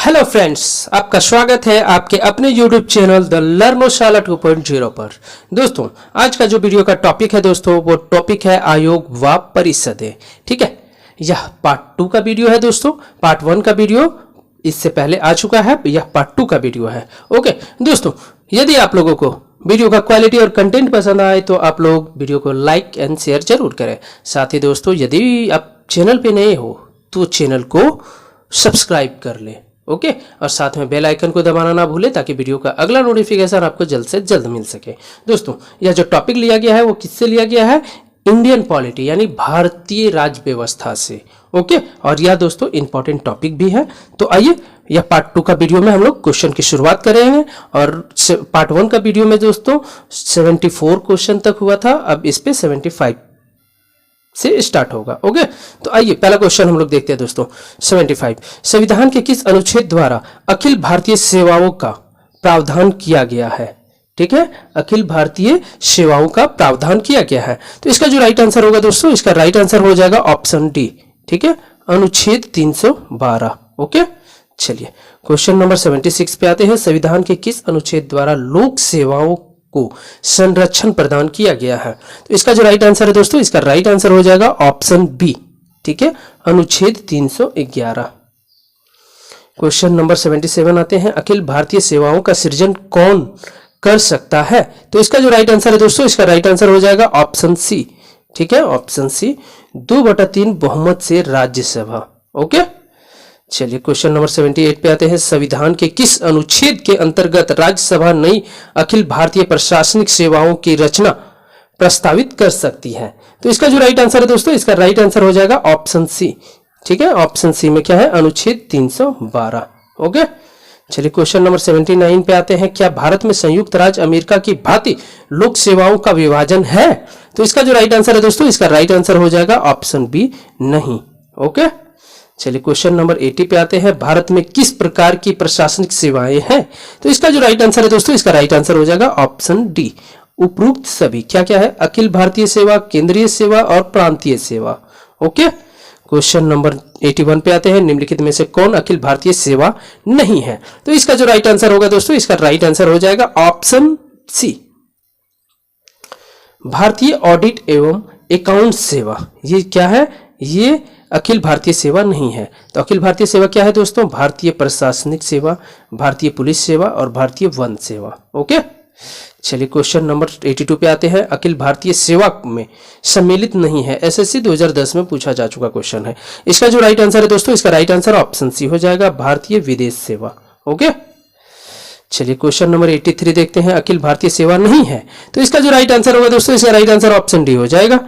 Hello friends, आपका स्वागत है आपके अपने YouTube चैनल द लर्नोशाला 2.0 पर। दोस्तों, आज का जो वीडियो का टॉपिक है दोस्तों, वो टॉपिक है आयोग व परिषदें। ठीक है, यह पार्ट 2 का वीडियो है दोस्तों। पार्ट 1 का वीडियो इससे पहले आ चुका है, यह पार्ट 2 का वीडियो है। ओके दोस्तों, यदि आप लोगों को वीडियो का क्वालिटी और कंटेंट पसंद आए तो आप लोग वीडियो को लाइक एंड शेयर जरूर करें। साथ ही दोस्तों, यदि आप चैनल पे नए हो तो चैनल को सब्सक्राइब कर लें। ओके, और साथ में बेल आइकन को दबाना ना भूलें ताकि वीडियो का अगला नोटिफिकेशन आपको जल्द से जल्द मिल सके। दोस्तों, यह जो टॉपिक लिया गया है वो किससे लिया गया है? इंडियन पॉलिटी यानी भारतीय राज्य व्यवस्था से। ओके, और यह दोस्तों इंपॉर्टेंट टॉपिक भी है। तो आइए, यह पार्ट 2 का वीडियो में हम लोग क्वेश्चन की शुरुआत करेंगे। और पार्ट 1 का वीडियो में दोस्तों 74 क्वेश्चन तक हुआ था, अब इस पे 75 से स्टार्ट होगा। ओके, तो आइए पहला क्वेश्चन हम लोग देखते हैं दोस्तों। 75, संविधान के किस अनुच्छेद द्वारा अखिल भारतीय सेवाओं का प्रावधान किया गया है? ठीक है, अखिल भारतीय सेवाओं का प्रावधान किया गया है। तो इसका जो राइट आंसर होगा दोस्तों, इसका राइट आंसर हो जाएगा ऑप्शन डी। ठीक है, अनुच्छेद 312। ओके, चलिए क्वेश्चन नंबर 76 पे आते हैं। संविधान के किस अनुच्छेद द्वारा लोक सेवाओं को संरक्षण प्रदान किया गया है? तो इसका जो राइट आंसर है दोस्तों, इसका राइट आंसर हो जाएगा ऑप्शन बी। ठीक है, अनुच्छेद 311। क्वेश्चन नंबर 77 आते हैं। अखिल भारतीय सेवाओं का सृजन कौन कर सकता है? तो इसका जो राइट आंसर है दोस्तों, इसका राइट आंसर हो जाएगा ऑप्शन सी। ठीक है, ऑप्शन सी, 2/3 बहुमत से राज्यसभा। ओके, चलिए क्वेश्चन नंबर 78 पे आते हैं। संविधान के किस अनुच्छेद के अंतर्गत राज्यसभा नई अखिल भारतीय प्रशासनिक सेवाओं की रचना प्रस्तावित कर सकती है? तो इसका जो राइट आंसर है दोस्तों, इसका राइट आंसर हो जाएगा ऑप्शन सी। ठीक है, ऑप्शन सी में क्या है? अनुच्छेद 312। ओके, चलिए क्वेश्चन नंबर 79 पे आते हैं। क्या भारत में संयुक्त राज्य अमेरिका की भांति लोक सेवाओं का विभाजन है? तो इसका जो राइट आंसर है दोस्तों, इसका राइट आंसर हो जाएगा ऑप्शन बी, नहीं। ओके, चलिए क्वेश्चन नंबर 80 पे आते हैं। भारत में किस प्रकार की प्रशासनिक सेवाएं हैं? तो इसका जो राइट आंसर है दोस्तों, इसका राइट आंसर हो जाएगा ऑप्शन डी, उपरोक्त सभी। क्या क्या है? अखिल भारतीय सेवा, केंद्रीय सेवा और प्रांतीय सेवा। ओके, क्वेश्चन नंबर 81 पे आते हैं। निम्नलिखित में से कौन अखिल भारतीय सेवा नहीं है? तो इसका जो राइट आंसर होगा दोस्तों, इसका राइट आंसर हो जाएगा ऑप्शन सी, भारतीय ऑडिट एवं अकाउंट सेवा। ये क्या है? ये अखिल भारतीय सेवा नहीं है। तो अखिल भारतीय सेवा क्या है दोस्तों? भारतीय प्रशासनिक सेवा, भारतीय पुलिस सेवा और भारतीय वन सेवा। ओके, चलिए क्वेश्चन नंबर 82 पे आते हैं। अखिल भारतीय सेवा में सम्मिलित नहीं है, एसएससी 2010 में पूछा जा चुका क्वेश्चन है। इसका जो राइट आंसर है दोस्तों, इसका राइट आंसर ऑप्शन सी हो जाएगा, भारतीय विदेश सेवा। ओके, चलिए क्वेश्चन नंबर 83 देखते हैं। अखिल भारतीय सेवा नहीं है, तो इसका जो राइट आंसर होगा दोस्तों, इसका राइट आंसर ऑप्शन डी हो जाएगा,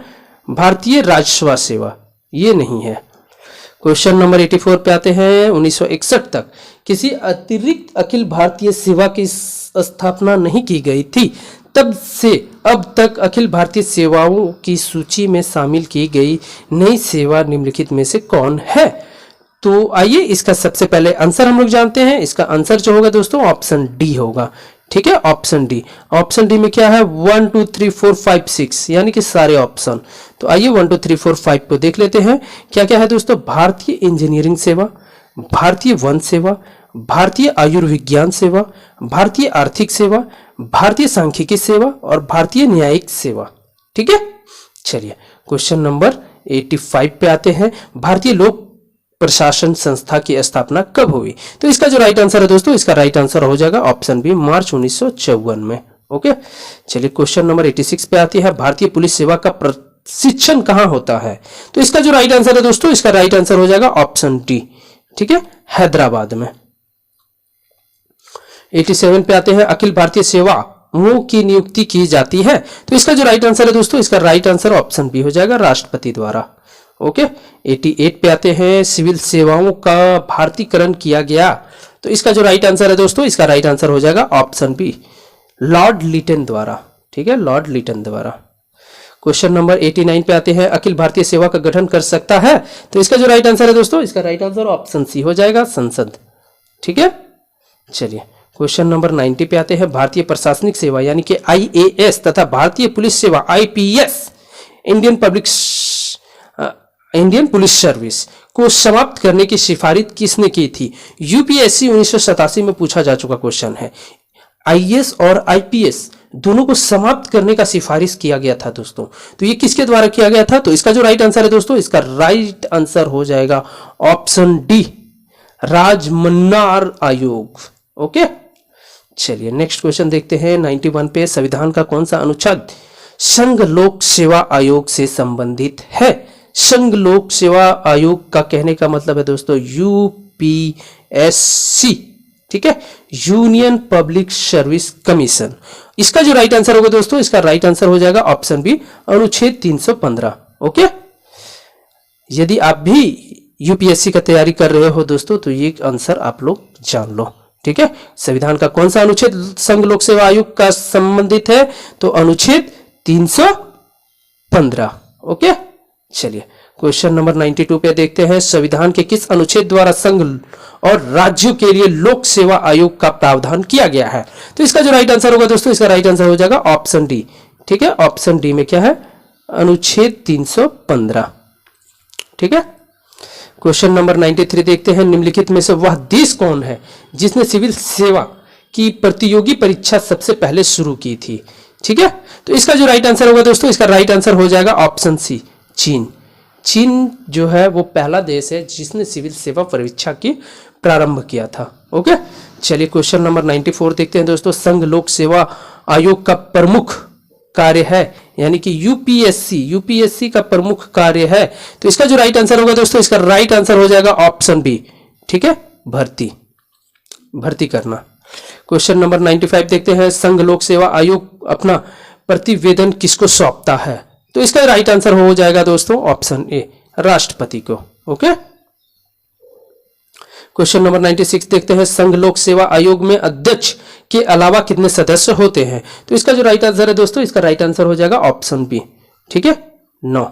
भारतीय राजस्व सेवा। ये नहीं है। क्वेश्चन नंबर 84 पे आते हैं। 1961 तक किसी अतिरिक्त अखिल भारतीय सेवा की स्थापना नहीं की गई थी, तब से अब तक अखिल भारतीय सेवाओं की सूची में शामिल की गई नई सेवा निम्नलिखित में से कौन है? तो आइए इसका सबसे पहले आंसर हम लोग जानते हैं। इसका आंसर जो होगा दोस्तों, ऑप्शन डी होगा। ठीक है, ऑप्शन डी। ऑप्शन डी में क्या है? 1 2 3 4 5 6, यानी कि सारे ऑप्शन। तो आइए 1 2 3 4 5 को देख लेते हैं। क्या क्या है दोस्तों? भारतीय इंजीनियरिंग सेवा, भारतीय वन सेवा, भारतीय आयुर्विज्ञान सेवा, भारतीय आर्थिक सेवा, भारतीय सांख्यिकी सेवा और भारतीय न्यायिक सेवा। ठीक है, चलिए क्वेश्चन नंबर 85 पे आते हैं। भारतीय लोक प्रशासन संस्था की स्थापना कब हुई? तो इसका जो राइट आंसर है दोस्तों, इसका राइट आंसर हो जाएगा ऑप्शन बी, मार्च 1954 में। ओके, चलिए क्वेश्चन नंबर 86 पे आती है। भारतीय पुलिस सेवा का प्रशिक्षण कहां होता है? तो इसका जो राइट आंसर है दोस्तों, इसका राइट आंसर हो जाएगा ऑप्शन डी। ठीक है, हैदराबाद में। 87 पे आते हैं। अखिल भारतीय सेवाओं की नियुक्ति की जाती है, तो इसका जो राइट आंसर है दोस्तों, इसका राइट आंसर ऑप्शन बी हो जाएगा, राष्ट्रपति द्वारा। ओके, 88 पे आते हैं। सिविल सेवाओं का भारतीकरण किया गया, तो इसका जो राइट आंसर है दोस्तों, इसका राइट आंसर हो जाएगा ऑप्शन बी, लॉर्ड लिटन द्वारा। ठीक है, लॉर्ड लिटन द्वारा। क्वेश्चन नंबर 89 पे आते हैं। अखिल भारतीय सेवा का गठन कर सकता है, तो इसका जो राइट आंसर है दोस्तों, इसका राइट आंसर ऑप्शन सी हो जाएगा, संसद। ठीक है, चलिए क्वेश्चन नंबर 90 पे आते हैं। भारतीय प्रशासनिक सेवा यानी कि आईएएस तथा भारतीय पुलिस सेवा आईपीएस, इंडियन पुलिस सर्विस को समाप्त करने की सिफारिश किसने की थी? यूपीएससी 1987 में पूछा जा चुका क्वेश्चन है। आईएएस और आईपीएस दोनों को समाप्त करने का सिफारिश किया गया था दोस्तों। तो ये किसके द्वारा किया गया था? तो इसका जो राइट आंसर है दोस्तों, इसका राइट आंसर हो जाएगा ऑप्शन डी, राजमन्नार आयोग। ओके, चलिए नेक्स्ट क्वेश्चन देखते हैं। 91 पे संविधान का कौन सा अनुच्छेद संघ लोक सेवा आयोग से संबंधित है? संघ लोक सेवा आयोग का कहने का मतलब है दोस्तों यूपीएससी, ठीक है, यूनियन पब्लिक सर्विस कमीशन। इसका जो राइट आंसर होगा दोस्तों, इसका राइट आंसर हो जाएगा ऑप्शन बी, अनुच्छेद 315। ओके, यदि आप भी यूपीएससी का तैयारी कर रहे हो दोस्तों तो ये आंसर आप लोग जान लो, ठीक है। संविधान का कौन सा अनुच्छेद संघ लोक सेवा आयोग का संबंधित है? तो अनुच्छेद 315। ओके, चलिए क्वेश्चन नंबर 92 पे देखते हैं। संविधान के किस अनुच्छेद द्वारा संघ और राज्यों के लिए लोक सेवा आयोग का प्रावधान किया गया है? तो इसका जो राइट आंसर होगा दोस्तों, इसका राइट आंसर हो जाएगा ऑप्शन डी, ठीक है। ऑप्शन डी में क्या है? अनुच्छेद 315, ठीक है। क्वेश्चन नंबर 93 देखते हैं। निम्नलिखित में से वह देश कौन है जिसने सिविल सेवा की प्रतियोगी परीक्षा सबसे पहले शुरू की थी? ठीक है, तो इसका जो राइट आंसर होगा दोस्तों, इसका राइट आंसर हो जाएगा ऑप्शन सी, चीन। चीन जो है वो पहला देश है जिसने सिविल सेवा परीक्षा की प्रारंभ किया था। ओके, चलिए क्वेश्चन नंबर 94 देखते हैं दोस्तों। संघ लोक सेवा आयोग का प्रमुख कार्य है, यानी कि यूपीएससी का प्रमुख कार्य है। तो इसका जो राइट आंसर होगा दोस्तों, इसका राइट आंसर हो जाएगा ऑप्शन बी, ठीक है, भर्ती करना। क्वेश्चन नंबर 95 देखते हैं। संघ लोक सेवा आयोग अपना प्रतिवेदन किसको सौंपता है? तो इसका राइट आंसर हो जाएगा दोस्तों ऑप्शन ए, राष्ट्रपति को। ओके, क्वेश्चन नंबर 96 देखते हैं। संघ लोक सेवा आयोग में अध्यक्ष के अलावा कितने सदस्य होते हैं? तो इसका जो राइट आंसर है दोस्तों, इसका राइट आंसर हो जाएगा ऑप्शन बी, ठीक है, 9।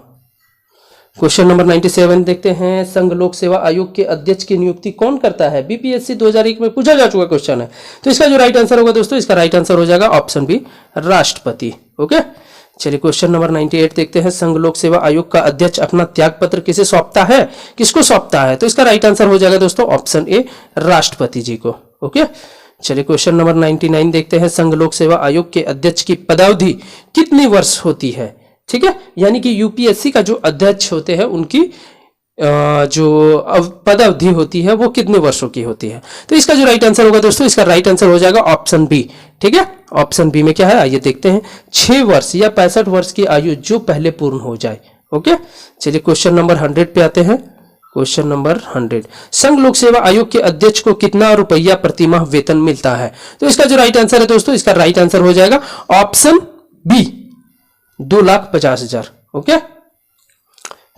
क्वेश्चन नंबर 97 देखते हैं। संघ लोक सेवा आयोग के अध्यक्ष की नियुक्ति कौन करता है? बीपीएससी 2001 में पूछा जा चुका क्वेश्चन है। तो इसका जो राइट आंसर होगा दोस्तों, इसका राइट आंसर हो जाएगा ऑप्शन बी, राष्ट्रपति। ओके, चलिए क्वेश्चन नंबर 98 देखते हैं। संघ लोक सेवा आयोग का अध्यक्ष अपना त्यागपत्र किसे सौंपता है, किसको सौंपता है? तो इसका राइट आंसर हो जाएगा दोस्तों ऑप्शन ए, राष्ट्रपति जी को। ओके, चलिए क्वेश्चन नंबर 99 देखते हैं। संघ लोक सेवा आयोग के अध्यक्ष की पदावधि कितनी वर्ष होती है? ठीक है, यानी कि यूपीएससी का जो अध्यक्ष होते हैं उनकी जो पदावधि होती है वो कितने वर्षों की होती है? तो इसका जो राइट आंसर होगा दोस्तों, इसका राइट आंसर हो जाएगा ऑप्शन बी, ठीक है। ऑप्शन बी में क्या है, आइए देखते हैं। 6 वर्ष या 65 वर्ष की आयु जो पहले पूर्ण हो जाए। ओके, चलिए क्वेश्चन नंबर 100 पे आते हैं। क्वेश्चन नंबर 100, संघ लोक सेवा आयोग के अध्यक्ष को कितना रुपया प्रतिमाह वेतन मिलता है? तो इसका जो राइट आंसर है दोस्तों, इसका राइट आंसर हो जाएगा option B, 2,50,000। Okay,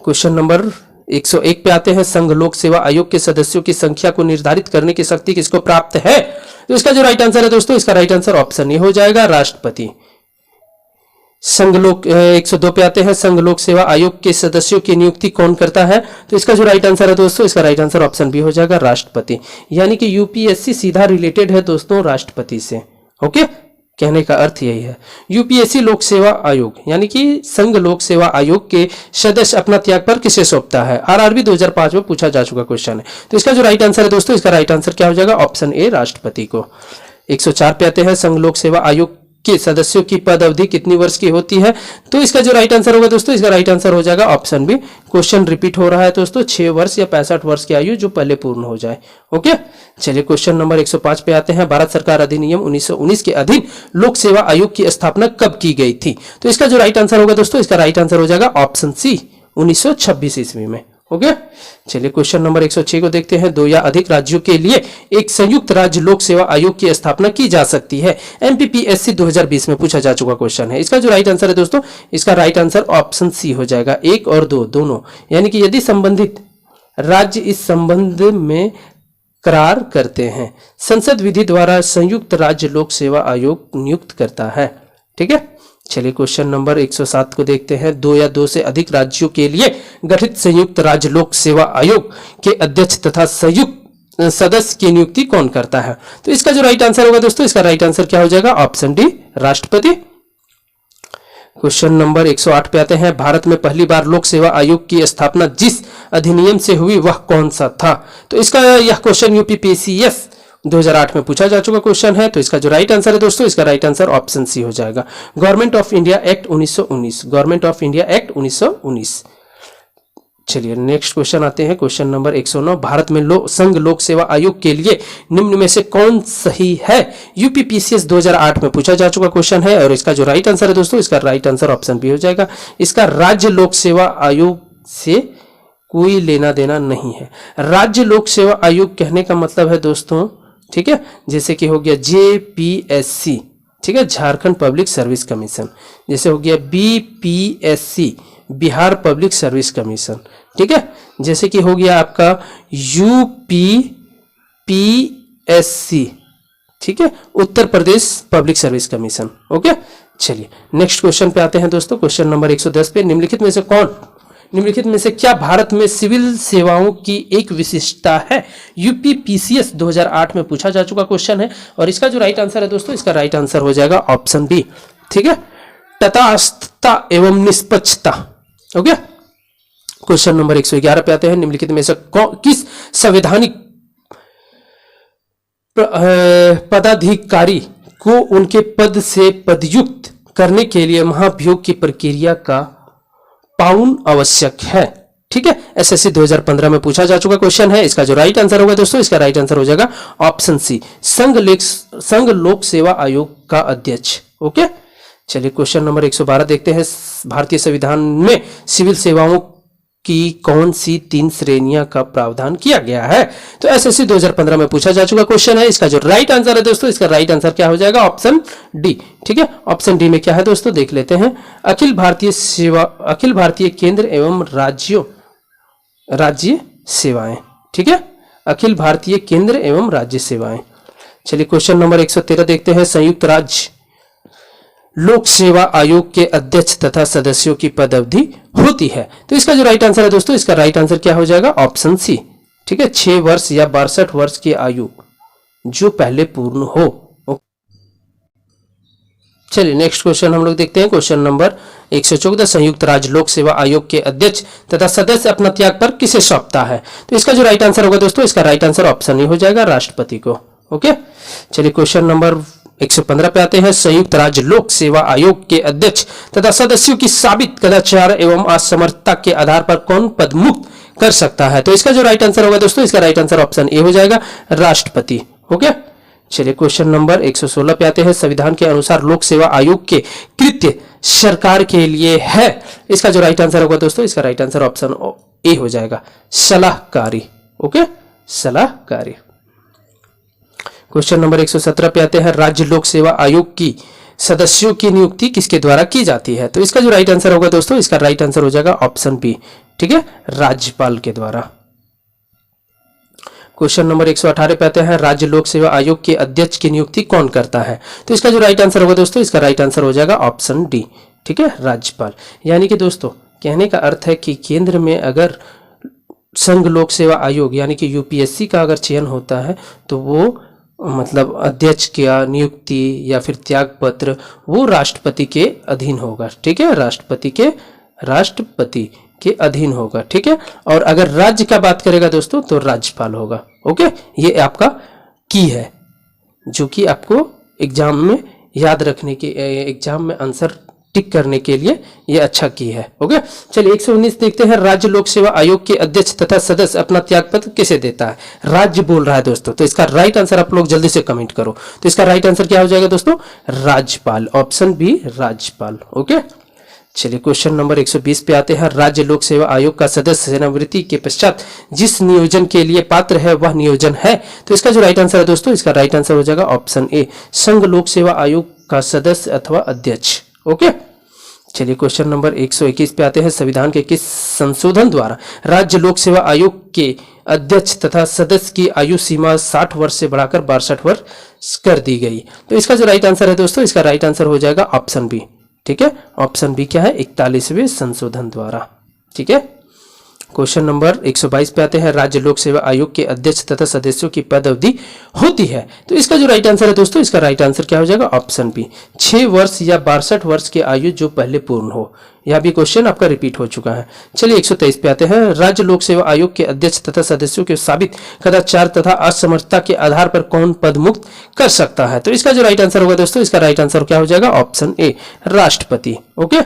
question number 101 पे आते हैं। संघ लोक सेवा आयोग के सदस्यों की संख्या को निर्धारित करने की शक्ति किसको प्राप्त है? तो इसका जो राइट आंसर है दोस्तों, इसका राइट आंसर ऑप्शन ए हो जाएगा, राष्ट्रपति। संघ लोक 102 पे आते हैं। संघ लोक सेवा आयोग के सदस्यों की नियुक्ति कौन करता है? तो इसका जो राइट आंसर है दोस्तों, इसका राइट आंसर ऑप्शन बी हो जाएगा, राष्ट्रपति। यानी कि यूपीएससी सीधा रिलेटेड है दोस्तों राष्ट्रपति से। ओके, कहने का अर्थ यही है। यूपीएससी लोक सेवा आयोग यानी कि संघ लोक सेवा आयोग के सदस्य अपना त्यागपत्र किसे सौंपता है? आरआरबी 2005 में पूछा जा चुका क्वेश्चन है। तो इसका जो राइट आंसर है दोस्तों, इसका राइट आंसर क्या हो जाएगा? ऑप्शन ए, राष्ट्रपति को। 104 पे आते हैं। संघ लोक सेवा आयोग के सदस्यों की पद अवधि कितनी वर्ष की होती है? तो इसका जो राइट आंसर होगा दोस्तों, इसका राइट आंसर हो जाएगा ऑप्शन बी। क्वेश्चन रिपीट हो रहा है दोस्तों, 6 वर्ष या 65 वर्ष की आयु जो पहले पूर्ण हो जाए। ओके, चलिए क्वेश्चन नंबर 105 पे आते हैं। भारत सरकार अधिनियम 1919 के अधीन लोक सेवा आयोग की स्थापना कब की गई थी? तो इसका जो राइट आंसर होगा दोस्तों, इसका राइट आंसर हो जाएगा ऑप्शन सी, 1926 ईस्वी में। ओके, चलिए क्वेश्चन नंबर 106 को देखते हैं। 2 या अधिक राज्यों के लिए एक संयुक्त राज्य लोक सेवा आयोग की स्थापना की जा सकती है। एमपीपीएससी 2020 में पूछा जा चुका क्वेश्चन है। इसका जो राइट आंसर है दोस्तों, इसका राइट आंसर ऑप्शन सी हो जाएगा, 1 और 2 दोनों। यानी कि यदि संबंधित राज्य इस संबंध में करार करते हैं, संसद विधि द्वारा संयुक्त राज्य लोक सेवा आयोग नियुक्त करता है। ठीक है, चलिए क्वेश्चन नंबर 107 को देखते हैं। 2 या 2 से अधिक राज्यों के लिए गठित संयुक्त राज्य लोक सेवा आयोग के अध्यक्ष तथा संयुक्त सदस्य की नियुक्ति कौन करता है? तो इसका जो राइट आंसर होगा दोस्तों, इसका राइट आंसर क्या हो जाएगा? ऑप्शन डी, राष्ट्रपति। क्वेश्चन नंबर 108 पे आते हैं। भारत में पहली बार लोक सेवा आयोग की स्थापना जिस अधिनियम से हुई वह कौन सा था? तो इसका यह क्वेश्चन यूपीपीसीएस 2008 में पूछा जा चुका क्वेश्चन है। तो इसका जो राइट आंसर है दोस्तों, इसका राइट आंसर ऑप्शन सी हो जाएगा, government of India act 1919, government of India act 1919। चलिए नेक्स्ट क्वेश्चन आते हैं, क्वेश्चन नंबर 109। भारत में संघ लोक सेवा आयोग के लिए निम्न में से कौन सही है? यूपीपीसीएस 2008 में पूछा जा चुका क्वेश्चन है और इसका जो राइट आंसर है दोस्तों, इसका राइट आंसर ऑप्शन बी हो जाएगा। इसका राज्य लोक सेवा आयोग से कोई लेना देना नहीं है। राज्य लोक सेवा आयोग कहने का मतलब है दोस्तों, ठीक है, जैसे कि हो गया जेपीएससी, ठीक है, झारखंड पब्लिक सर्विस कमीशन, जैसे हो गया BPSC, Bihar public service commission, ठीक है, जैसे कि हो गया आपका यूपीपीएससी, ठीक है, Uttar Pradesh public service commission. Okay, चलिए नेक्स्ट क्वेश्चन पे आते हैं दोस्तों, क्वेश्चन नंबर 110 पे। निम्नलिखित में से क्या भारत में सिविल सेवाओं की एक विशिष्टता है? यूपीपीसीएस 2008 में पूछा जा चुका क्वेश्चन है और इसका जो राइट आंसर है दोस्तों, इसका राइट आंसर हो जाएगा ऑप्शन बी, ठीक है, तटस्थता एवं निष्पक्षता। ओके, क्वेश्चन नंबर 111 पे आते हैं। निम्नलिखित में से किस संवैधानिक पदाधिकारी को उनके पद से पदयुक्त करने के लिए महाभियोग की प्रक्रिया का पालन आवश्यक है? ठीक है, एसएससी 2015 में पूछा जा चुका क्वेश्चन है। इसका जो राइट आंसर होगा दोस्तों, इसका राइट आंसर हो जाएगा ऑप्शन सी, संघ लोक सेवा आयोग का अध्यक्ष। ओके, चलिए क्वेश्चन नंबर 112 देखते हैं। भारतीय संविधान में सिविल सेवाओं की कौन सी 3 श्रेणियां का प्रावधान किया गया है? तो एसएससी 2015 में पूछा जा चुका क्वेश्चन है। इसका जो राइट आंसर है दोस्तों, इसका राइट आंसर क्या हो जाएगा? ऑप्शन डी, ठीक है। ऑप्शन डी में क्या है दोस्तों, देख लेते हैं। अखिल भारतीय केंद्र एवं राज्य सेवाएं, ठीक है, अखिल भारतीय केंद्र एवं राज्य सेवाएं। चलिए क्वेश्चन नंबर 113 देखते हैं। संयुक्त राज्य लोक सेवा आयोग के अध्यक्ष तथा सदस्यों की पद अवधि होती है? तो इसका जो राइट आंसर है दोस्तों, इसका राइट आंसर क्या हो जाएगा? ऑप्शन सी, ठीक है, 6 वर्ष या 62 वर्ष की आयु जो पहले पूर्ण हो। चलिए नेक्स्ट क्वेश्चन हम लोग देखते हैं। Question number 114। संयुक्त राज्य लोक सेवा आयोग के अध्यक्ष तथा सदस्य अपना त्याग पर किसे सौंपता है? तो इसका जो राइट आंसर होगा दोस्तों, इसका राइट आंसर ऑप्शन ए हो जाएगा, राष्ट्रपति को। ओके, चलिए क्वेश्चन नंबर 115 पे आते हैं। संयुक्त राज्य लोक सेवा आयोग के अध्यक्ष तथा सदस्यों की साबित कदाचार एवं असमर्थता के आधार पर कौन पद मुक्त कर सकता है? तो इसका जो राइट आंसर होगा दोस्तों, इसका राइट आंसर ऑप्शन ए हो जाएगा, राष्ट्रपति। ओके, चलिए क्वेश्चन नंबर 116 पे आते हैं। संविधान के अनुसार लोक सेवा आयोग के कृत्य सरकार के लिए है? इसका जो राइट आंसर होगा दोस्तों, इसका राइट आंसर ऑप्शन ए हो जाएगा, सलाहकारी। ओके, सलाहकारी। क्वेश्चन नंबर 117 पे आते हैं। राज्य लोक सेवा आयोग की सदस्यों की नियुक्ति किसके द्वारा की जाती है? तो इसका जो राइट आंसर होगा दोस्तों, इसका राइट आंसर हो जाएगा ऑप्शन बी, ठीक है, राज्यपाल के द्वारा। क्वेश्चन नंबर 118 पे आते हैं। राज्य लोक सेवा आयोग के अध्यक्ष की नियुक्ति कौन करता है? तो इसका जो राइट आंसर होगा दोस्तों, इसका राइट आंसर हो जाएगा ऑप्शन डी, ठीक है, राज्यपाल। यानी कि दोस्तों कहने का अर्थ है कि केंद्र में अगर संघ लोक सेवा आयोग यानी कि यूपीएससी का अगर चयन होता है तो वो मतलब अध्यक्ष का नियुक्ति या फिर त्याग पत्र वो राष्ट्रपति के अधीन होगा, ठीक है, राष्ट्रपति के अधीन होगा, ठीक है। और अगर राज्य का बात करेगा दोस्तों तो राज्यपाल होगा। ओके, ये आपका की है जो कि आपको एग्जाम में याद रखने के, एग्जाम में आंसर टिक करने के लिए ये अच्छा की है। ओके, चलिए 119 देखते हैं। राज्य लोक सेवा आयोग के अध्यक्ष तथा सदस्य अपना त्यागपत्र किसे देता है? राज्य बोल रहा है दोस्तों, तो इसका राइट आंसर आप लोग जल्दी से कमेंट करो। तो इसका राइट आंसर क्या हो जाएगा दोस्तों? राज्यपाल, ऑप्शन बी, राज्यपाल। ओके, चलिए क्वेश्चन नंबर 120 पे आते हैं। राज्य लोक सेवा आयोग का सदस्य सेवानिवृत्ति के पश्चात जिस नियोजन के लिए पात्र है वह नियोजन है? तो इसका जो राइट आंसर है दोस्तों, इसका राइट आंसर हो जाएगा ऑप्शन ए, संघ लोक सेवा आयोग का सदस्य अथवा अध्यक्ष। ओके, चलिए क्वेश्चन नंबर 121 पे आते हैं। संविधान के किस संशोधन द्वारा राज्य लोक सेवा आयोग के अध्यक्ष तथा सदस्य की आयु सीमा 60 वर्ष से बढ़ाकर 62 वर्ष कर दी गई? तो इसका जो राइट आंसर है दोस्तों, इसका राइट आंसर हो जाएगा ऑप्शन बी, ठीक है, ऑप्शन बी क्या है? 41वें संशोधन द्वारा, ठीक है। क्वेश्चन नंबर 122 पे आते हैं, राज्य लोक सेवा आयोग के अध्यक्ष तथा सदस्यों की पद अवधि होती है। तो इसका जो राइट आंसर है दोस्तों, इसका राइट आंसर क्या हो जाएगा? ऑप्शन बी, 6 वर्ष या 62 वर्ष की आयु जो पहले पूर्ण हो। यह भी क्वेश्चन आपका रिपीट हो चुका है। चलिए 123 पे आते हैं, राज्य लोक सेवा आयोग के अध्यक्ष तथा सदस्यों के साबित कदाचार तथा असमर्थता के आधार पर कौन पद मुक्त कर सकता है? तो इसका जो राइट आंसर होगा दोस्तों, इसका राइट आंसर क्या हो जाएगा? ऑप्शन ए, राष्ट्रपति। ओके,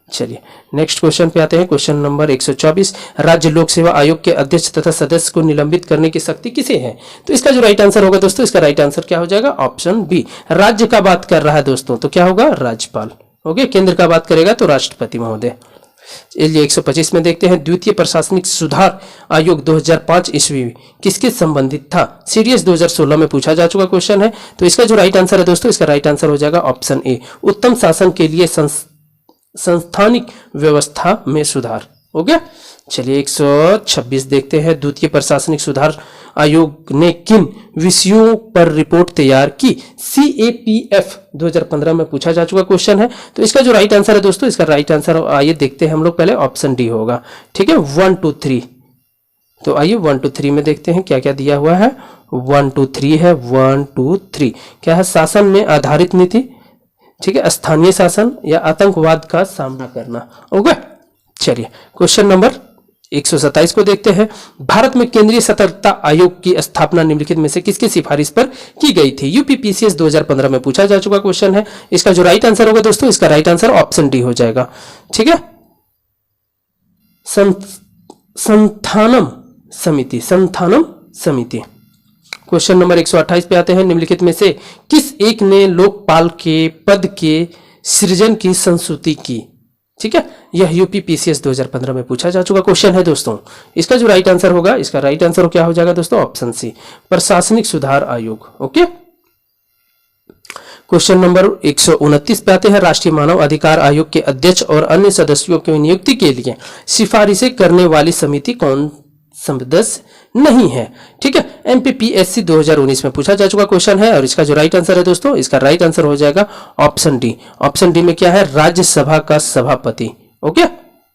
चलिए नेक्स्ट क्वेश्चन पे आते हैं। क्वेश्चन नंबर 124, राज्य लोक सेवा आयोग के अध्यक्ष तथा सदस्य को निलंबित करने की शक्ति किसे है? तो इसका जो राइट आंसर होगा दोस्तों, इसका राइट आंसर क्या हो जाएगा? ऑप्शन बी, राज्य का बात कर रहा है दोस्तों, तो क्या होगा? राज्यपाल। ओके, केंद्र का बात करेगा तो राष्ट्रपति महोदय। चलिए 125 में देखते हैं, द्वितीय प्रशासनिक सुधार आयोग 2005 ईस्वी किसके संबंधित था? सीडीएस 2016 में पूछा जा चुका क्वेश्चन है। तो इसका जो राइट आंसर है दोस्तों, इसका राइट आंसर हो जाएगा ऑप्शन ए, उत्तम शासन के लिए संस्थानिक व्यवस्था में सुधार। ओके, चलिए 126 देखते हैं, द्वितीय प्रशासनिक सुधार आयोग ने किन विषयों पर रिपोर्ट तैयार की? सीएपीएफ 2015 में पूछा जा चुका क्वेश्चन है। तो इसका जो राइट आंसर है दोस्तों, इसका राइट आंसर आइए देखते हैं हम लोग, पहले ऑप्शन डी होगा। ठीक है, 1 2 3। तो आइए 1 2 3 में देखते हैं क्या क्या दिया हुआ है। 1 2 3 है, 1 2 3 क्या है? शासन में आधारित नीति, ठीक है, स्थानीय शासन या आतंकवाद का सामना करना। ओके, चलिए क्वेश्चन नंबर 127 को देखते हैं, भारत में केंद्रीय सतर्कता आयोग की स्थापना निम्नलिखित में से किसकी सिफारिश पर की गई थी? यूपीपीसीएस 2015 में पूछा जा चुका क्वेश्चन है। इसका जो राइट आंसर होगा दोस्तों, इसका राइट आंसर ऑप्शन डी हो जाएगा। ठीक है, संथानम समिति। क्वेश्चन नंबर 128 पे आते हैं, निम्नलिखित में से किस एक ने लोकपाल के पद के सृजन की संस्तुति की? ठीक है, यह यूपीपीसीएस 2015 में पूछा जा चुका क्वेश्चन है दोस्तों। इसका जो राइट आंसर होगा, इसका राइट आंसर क्या हो जाएगा दोस्तों? ऑप्शन सी, प्रशासनिक सुधार आयोग। ओके, क्वेश्चन नंबर 129 पे आते हैं, राष्ट्रीय मानव अधिकार आयोग के अध्यक्ष और अन्य सदस्यों की नियुक्ति के लिए सिफारिशें करने वाली समिति कौन सदस्य नहीं है? ठीक है, एमपीपीएससी 2019 में पूछा जा चुका क्वेश्चन है। और इसका जो राइट आंसर है दोस्तों, इसका राइट आंसर हो जाएगा ऑप्शन डी। ऑप्शन डी में क्या है? राज्यसभा का सभापति। ओके,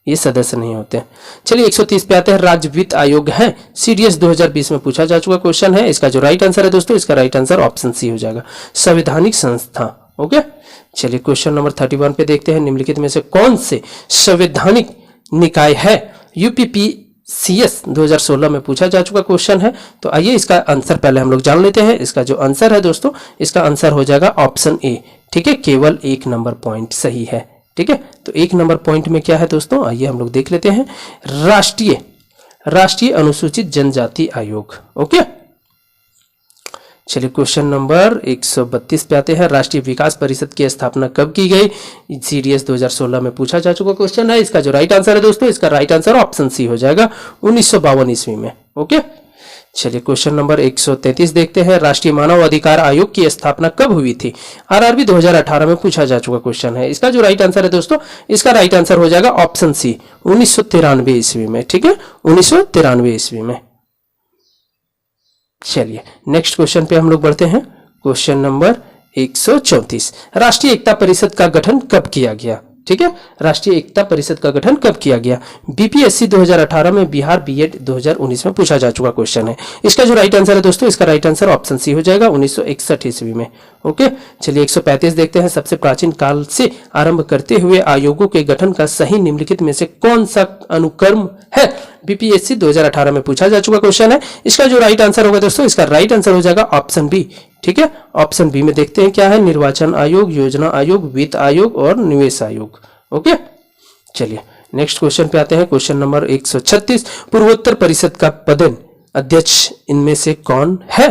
ये सदस्य नहीं होते। चलिए 130 पे आते हैं, राज्य वित्त आयोग है, सीडीएस 2020 में पूछा जा चुका क्वेश्चन है। इसका जो राइट आंसर है दोस्तों, इसका राइट आंसर ऑप्शन सी हो जाएगा, संवैधानिक संस्था। ओके, चलिए क्वेश्चन नंबर 31 पे देखते हैं, निम्नलिखित में से कौन से संवैधानिक निकाय है? यूपीपीसीएस 2016 में पूछा जा चुका क्वेश्चन है। तो आइए इसका आंसर पहले हम लोग जान लेते हैं। इसका जो आंसर है दोस्तों, इसका आंसर हो जाएगा ऑप्शन ए। ठीक है, केवल 1 नंबर पॉइंट सही है। ठीक है, तो 1 नंबर पॉइंट में क्या है दोस्तों, आइए हम लोग देख लेते हैं, राष्ट्रीय अनुसूचित जनजाति आयोग। ओके, चलिए क्वेश्चन नंबर 132 पे आते हैं, राष्ट्रीय विकास परिषद की स्थापना कब की गई? सीडीएस 2016 में पूछा जा चुका क्वेश्चन है। इसका जो राइट आंसर है दोस्तों, इसका राइट आंसर ऑप्शन सी हो जाएगा, 1952 ईस्वी में। ओके, चलिए क्वेश्चन नंबर 133 देखते हैं, राष्ट्रीय मानव अधिकार आयोग की स्थापना कब हुई थी? आरआरबी 2018 में पूछा जा चुका क्वेश्चन है। इसका जो राइट आंसर है दोस्तों, इसका राइट आंसर हो जाएगा ऑप्शन सी, 1993 ईस्वी में। ठीक है, 1993 ईस्वी में। चलिए नेक्स्ट क्वेश्चन पे हम लोग बढ़ते हैं। क्वेश्चन नंबर 134, राष्ट्रीय एकता परिषद का गठन कब किया गया? ठीक है, राष्ट्रीय एकता परिषद का गठन कब किया गया? बीपीएससी 2018 में, बिहार बीएड 2019 में पूछा जा चुका क्वेश्चन है। इसका जो राइट आंसर है दोस्तों, इसका राइट आंसर ऑप्शन सी हो जाएगा, 1961 ईस्वी में। ओके, चलिए 135 देखते हैं, सबसे प्राचीन काल से आरंभ करते हुए आयोगों के गठन का सही निम्नलिखित में से कौन सा अनुक्रम है? बीपीएससी 2018 में पूछा जा चुका क्वेश्चन है। इसका जो राइट आंसर होगा दोस्तों, इसका राइट आंसर हो जाएगा ऑप्शन बी। ठीक है, ऑप्शन बी में देखते हैं क्या है, निर्वाचन आयोग, योजना आयोग, वित्त आयोग और निवेश आयोग। ओके, चलिए नेक्स्ट क्वेश्चन पे आते हैं। क्वेश्चन नंबर 136, पूर्वोत्तर परिषद का पद अध्यक्ष इनमें से कौन है?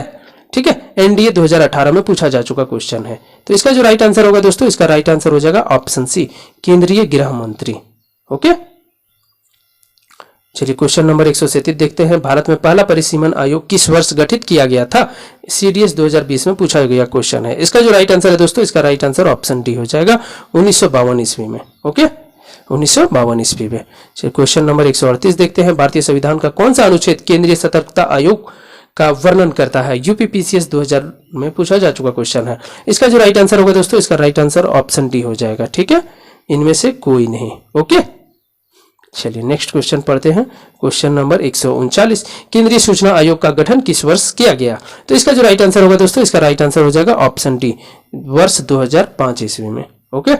ठीक है, एनडीए 2018 में पूछा जा चुका क्वेश्चन है। तो इसका जो राइट आंसर होगा दोस्तों, इसका राइट आंसर हो जाएगा ऑप्शन सी, केंद्रीय गृह मंत्री। ओके, चलिए क्वेश्चन नंबर 137 देखते हैं, भारत में पहला परिसीमन आयोग किस वर्ष गठित किया गया था? सीडीएस 2020 में पूछा गया क्वेश्चन है। इसका जो राइट आंसर है दोस्तों, इसका राइट आंसर ऑप्शन डी हो जाएगा, 1952 ईस्वी में। ओके, 1952 ईस्वी में। चलिए क्वेश्चन नंबर 138 देखते हैं, भारतीय संविधान का कौन सा अनुच्छेद केंद्रीय सतर्कता आयोग का वर्णन करता है? यूपीपीसीएस 2000 में पूछा जा चुका क्वेश्चन है। इसका जो राइट आंसर होगा दोस्तों, इसका राइट आंसर ऑप्शन डी हो जाएगा। ठीक है, इनमें से कोई नहीं। ओके, चलिए नेक्स्ट क्वेश्चन पढ़ते हैं। क्वेश्चन नंबर 139, केंद्रीय सूचना आयोग का गठन किस वर्ष किया गया? तो इसका जो राइट आंसर होगा दोस्तों, इसका राइट आंसर हो जाएगा ऑप्शन डी, वर्ष 2005 ईस्वी में। ओके,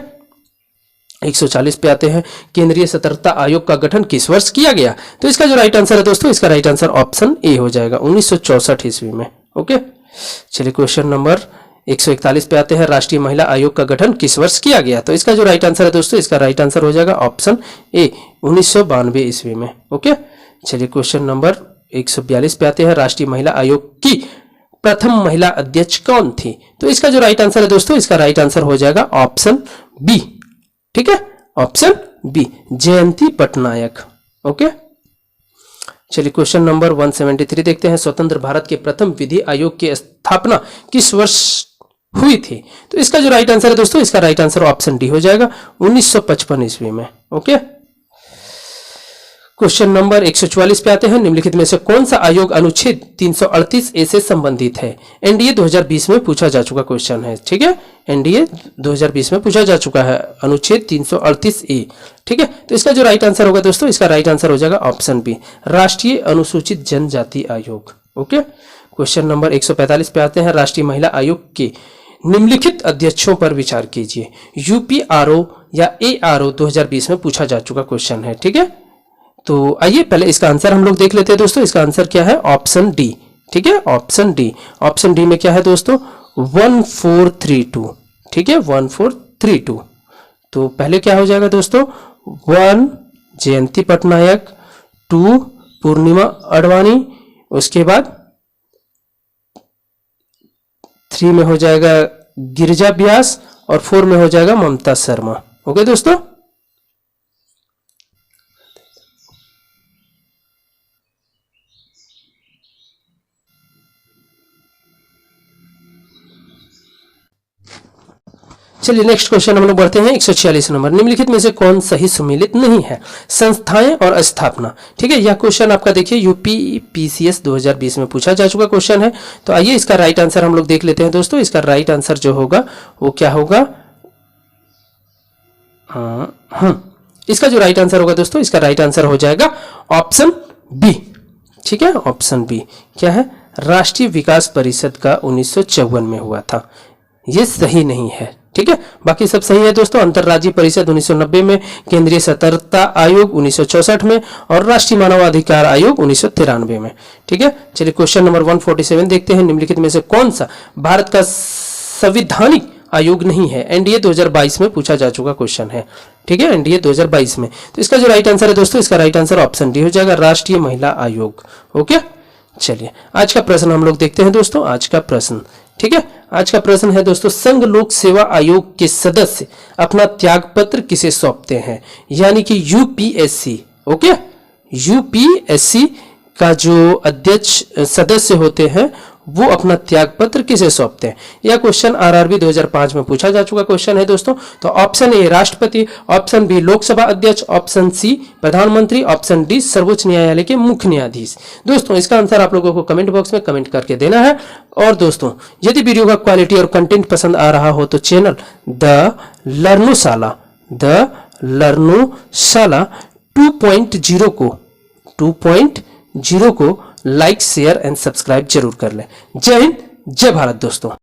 140 पे आते हैं, केंद्रीय सतर्कता आयोग का गठन किस वर्ष किया गया? तो इसका जो राइट आंसर है दोस्तों, इसका राइट आंसर ऑप्शन ए हो जाएगा, 1964 ईस्वी में। ओके, चलिए क्वेश्चन नंबर 141 पे आते हैं, राष्ट्रीय महिला आयोग का गठन किस वर्ष किया गया? तो इसका जो राइट आंसर है दोस्तों, इसका राइट आंसर हो जाएगा ऑप्शन ए, 1992 ईस्वी में। ओके, चलिए क्वेश्चन नंबर 142 पे आते हैं, राष्ट्रीय महिला आयोग की प्रथम महिला अध्यक्ष कौन थी? तो इसका जो राइट आंसर है दोस्तों, इसका राइट आंसर हो जाएगा ऑप्शन बी। ठीक है, option B, Jayanti Patnaik. Okay, चलिए क्वेश्चन नंबर 173 देखते हैं, स्वतंत्र भारत के प्रथम विधि आयोग की स्थापना किस वर्ष हुई थी? तो इसका जो राइट आंसर है दोस्तों, इसका राइट आंसर ऑप्शन डी हो जाएगा, 1955 ईस्वी में। ओके, क्वेश्चन नंबर 144 पे आते हैं, निम्नलिखित में से कौन सा आयोग अनुच्छेद 338 ए से संबंधित है? एनडीए 2020 में पूछा जा चुका क्वेश्चन है। ठीक है, एनडीए 2020 में पूछा जा चुका है, अनुच्छेद 338 ए। ठीक है, तो इसका जो राइट आंसर होगा दोस्तों, इसका राइट आंसर हो जाएगा ऑप्शन बी, राष्ट्रीय अनुसूचित जनजाति आयोग। ओके, क्वेश्चन नंबर 145 पे आते हैं, राष्ट्रीय महिला आयोग के निम्नलिखित अध्यक्षों पर विचार कीजिए। यूपीआरओ या एआरओ 2020 में पूछा जा चुका क्वेश्चन है। ठीक है, तो आइए पहले इसका आंसर हम लोग देख लेते हैं दोस्तों। इसका आंसर क्या है? Option D. ठीक है, ऑप्शन डी। ऑप्शन डी में क्या है दोस्तों? 1432। ठीक है, 1432। तो पहले क्या हो जाएगा दोस्तों? 1 जयंती पटनायक, 2 पूर्णिमा अडवाणी, उसके बाद 3 में हो जाएगा गिरिजा व्यास और 4 में हो जाएगा ममता शर्मा। ओके दोस्तों, चलिए नेक्स्ट क्वेश्चन हम लोग बढ़ते हैं। 146 नंबर, निम्नलिखित में से कौन सही सम्मिलित नहीं है? संस्थाएं और स्थापना। ठीक है, यह क्वेश्चन आपका देखिए यूपी पीसीएस 2020 में पूछा जा चुका क्वेश्चन है। तो आइए इसका राइट आंसर हम लोग देख लेते हैं दोस्तों। इसका राइट आंसर जो होगा वो क्या होगा? इसका जो राइट आंसर होगा दोस्तों, इसका राइट आंसर हो जाएगा ऑप्शन बी। ठीक है, ऑप्शन बी क्या है? राष्ट्रीय विकास परिषद का 1954 में हुआ था। ये सही नहीं है। ठीक है, बाकी सब सही है दोस्तों। अंतरराज्यीय परिषद 1990 में, केंद्रीय सतर्कता आयोग 1964 में और राष्ट्रीय मानवाधिकार आयोग 1993 में। ठीक है, चलिए क्वेश्चन नंबर 147 देखते हैं, निम्नलिखित में से कौन सा भारत का संवैधानिक आयोग नहीं है? एनडीए 2022 में पूछा जा चुका क्वेश्चन है। ठीक है, एनडीए 2022 में। तो इसका जो राइट आंसर है दोस्तों, इसका राइट आंसर ऑप्शन डी हो जाएगा, राष्ट्रीय महिला आयोग। ओके, चलिए आज का प्रश्न हम लोग देखते हैं दोस्तों। आज का प्रश्न, ठीक है, आज का प्रश्न है दोस्तों, संघ लोक सेवा आयोग के सदस्य अपना त्यागपत्र किसे सौंपते हैं? यानी कि यूपीएससी। ओके, यूपीएससी का जो अध्यक्ष सदस्य होते हैं वो अपना त्यागपत्र किसे सौंपते हैं? यह क्वेश्चन आरआरबी 2005 में पूछा जा चुका क्वेश्चन है दोस्तों। तो ऑप्शन ए राष्ट्रपति, ऑप्शन बी लोकसभा अध्यक्ष, ऑप्शन सी प्रधानमंत्री, ऑप्शन डी सर्वोच्च न्यायालय के मुख्य न्यायाधीश। दोस्तों इसका आंसर आप लोगों को कमेंट बॉक्स में कमेंट करके देना है। और दोस्तों यदि वीडियो का क्वालिटी और कंटेंट पसंद आ रहा हो तो चैनल द लर्नोशाला 2.0 को लाइक शेयर एंड सब्सक्राइब जरूर कर लें। जय हिंद, जय भारत दोस्तों।